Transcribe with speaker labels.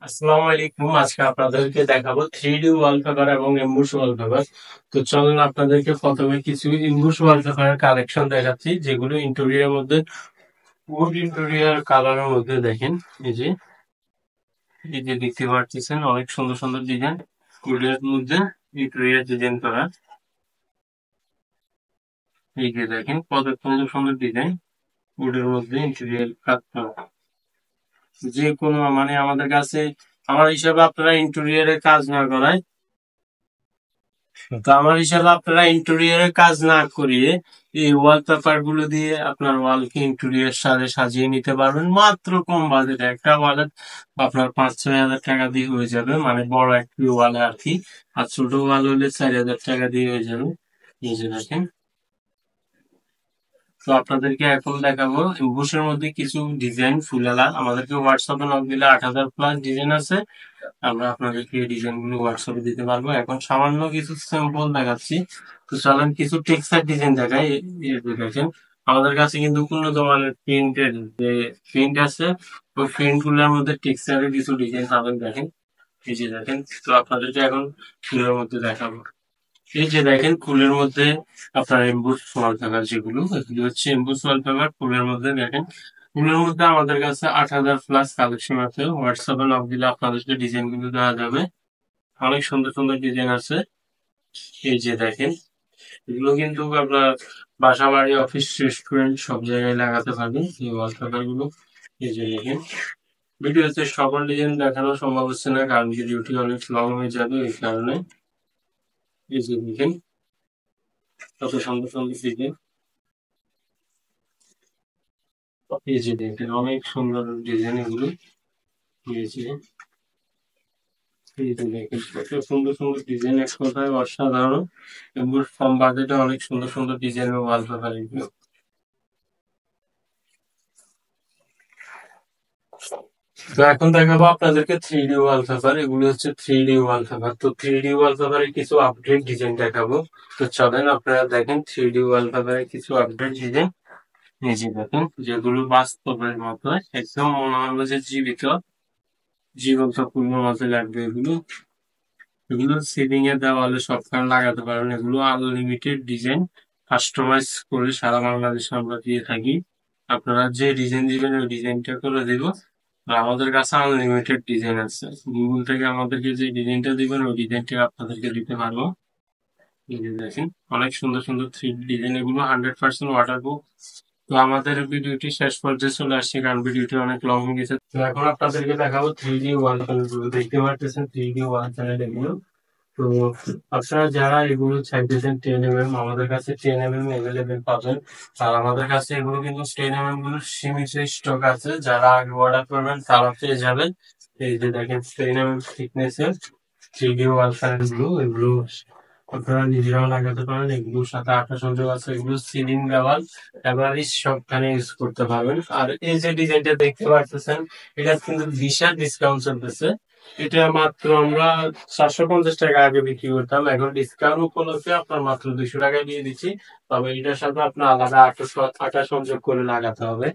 Speaker 1: আসসালামু আলাইকুম। আজকে আপনাদেরকে দেখাবো 3D ওয়ালপেপার এবং এমবুস ওয়ালপেপার। তো চলুন আপনাদেরকে প্রথমে কিছু এমবুস ওয়ালপেপারের কালেকশন দেখাচ্ছি, যেগুলো ইন্টেরিয়রের মধ্যে উড ইন্টেরিয়র কালারের মধ্যে দেখেন। এই যে এই যে দেখতে পাচ্ছেন, অনেক সুন্দর সুন্দর ডিজাইন উডের মধ্যে ইন্টেরিয়র ডিজাইন করা। এই যে দেখেন কত সুন্দর সুন্দর ডিজাইন উডের মধ্যে ইন্টেরিয়র কাজ করা। যে কোনো মানে আমাদের কাছে আমার হিসাবে আপনারা ইন্টেরিয়রের কাজ না করায় তো আমার হিসাবে আপনারা ইন্টেরিয়রের কাজ না করিয়ে এই ওয়ালপেপার গুলো দিয়ে আপনার ওয়ালকে ইন্টেরিয়র সাথে সাজিয়ে নিতে পারবেন মাত্র কম বাজেটে। একটা ওয়ালে আপনার 5-6 হাজার টাকা দিয়ে হয়ে যাবে, মানে বড় একটি ওয়ালে আর কি। আর ছোট ওয়াল হলে 4 হাজার টাকা দিয়ে হয়ে যাবে। এই যে দেখেন, তো আপনাদেরকে এখন দেখাবো এমবুসের মধ্যে কিছু ডিজাইন ফুলালা। আমাদেরকে হোয়াটসঅ্যাপে নক দিলে 8,000+ ডিজাইন আছে। আমরা আপনাদেরকে এই ডিজাইন গুলো হোয়াটসঅ্যাপে দিতে পারবো। এখন সামান্য কিছু স্যাম্পল দেখাচ্ছি। তো চলেন কিছু টেক্সচার ডিজাইন দেখাই। এই যে দেখেন, আমাদের কাছে কিন্তু উন্নত মানের প্রিন্টের যে প্রিন্ট আছে, ওই প্রিন্ট গুলোর মধ্যে টেক্সচারের কিছু ডিজাইন পাবেন। দেখেন, এই যে দেখেন, তো আপনাদেরকে এখন ফুলের মধ্যে দেখাবো। এই যে দেখেন ফুলের মধ্যে আপনার এমবুস ওয়ালপেপার, যেগুলো এগুলো হচ্ছে এমবুস ওয়ালপেপার ফুলের মধ্যে। দেখেন, ফুলের মধ্যে আমাদের কাছে 8,000+ কালেকশন আছে। হোয়াটসঅ্যাপে নক দিলে আপনাদেরকে ডিজাইন গুলো দেওয়া যাবে। অনেক সুন্দর সুন্দর ডিজাইন আছে। এই যে দেখেন, এগুলো কিন্তু আপনার বাসা বাড়ি অফিস রেস্টুরেন্ট সব জায়গায় লাগাতে পারবেন এই ওয়ালপেপার গুলো। এই যে দেখেন, ভিডিওতে সকল ডিজাইন দেখানো সম্ভব হচ্ছে না, কারণ ভিডিওটি অনেক লং হয়ে যাবে এই কারণে। এই যে দেখেন কত সুন্দর সুন্দর ডিজাইন। এই যে দেখেন অনেক সুন্দর ডিজাইন এগুলো। এই যে এই যে দেখেন কত সুন্দর সুন্দর ডিজাইন, এক কথায় অসাধারণ। এগুলো কম বাজেটে অনেক সুন্দর সুন্দর ডিজাইনের ওয়ালপেপার এগুলো। তো এখন দেখাবো আপনাদেরকে 3D ওয়ালপেপার। এগুলো হচ্ছে 3D ওয়ালপেপার। তো 3D ওয়ালপেপারের কিছু আপডেট ডিজাইন দেখাবো। তো চলেন আপনারা দেখেন 3D ওয়ালপেপারের কিছু আপডেট ডিজাইন। এই যে দেখেন, যেগুলো বাস্তবের মতো একদম মনে হবে যে জীবিত জীবন্ত পূর্ণ মতো লাগবে এগুলো। এগুলো সিলিং এ দেওয়ালে সবখানে লাগাতে পারবেন। এগুলো আনলিমিটেড ডিজাইন, কাস্টমাইজ করে সারা বাংলাদেশে আমরা দিয়ে থাকি। আপনারা যে ডিজাইন দিবেন ওই ডিজাইনটা করে দেব। আর আমাদের কাছে আনলিমিটেড ডিজাইন আছে। গুগল থেকে আমাদেরকে যে ডিজাইনটা দিবেন ওই ডিজাইনটা আপনাদেরকে দিতে পারবো। এই যে দেখেন অনেক সুন্দর সুন্দর 3D ডিজাইন, এগুলো 100% ওয়াটারপ্রুফ। তো আমাদের ভিডিওটি শেষ পর্যায়ে চলে আসছে, কারণ ভিডিওটি অনেক লং হয়ে গেছে। তো এখন আপনাদেরকে দেখাবো 3D ওয়াল প্যানেল গুলো। দেখতে পাচ্ছেন 3D ওয়াল প্যানেল এগুলো। তো আপনারা যারা এগুলো চাইতেছেন 10 mm, আমাদের কাছে 10 mm অ্যাভেলেবেল পাবেন। আর আমাদের কাছে এগুলো কিন্তু 10 mm গুলো সীমিত স্টক আছে। যারা আগে অর্ডার করবেন তারা পেয়ে যাবেন। এই যে দেখেন 10 mm থিকনেসের 3D ওয়াল প্যানেল গুলো, এগুলো আপনারা নিজেরাও লাগাতে পারেন। এগুলোর সাথে আঠা সংযোগ আছে। এগুলো সিলিং দেওয়াল এভারেজ সবখানে ইউজ করতে পারবেন। আর এই যে ডিজাইনটা দেখতে পাচ্ছেন, এটা কিন্তু বিশাল ডিসকাউন্ট চলতেছে। এটা মাত্র আমরা 450 টাকা আগে বিক্রি করতাম, এখন ডিসকাউন্ট উপলক্ষে আপনার মাত্র 200 টাকায় দিয়ে দিচ্ছি। তবে এটার সাথে আপনার আলাদা আঠা সংযোগ করে লাগাতে হবে।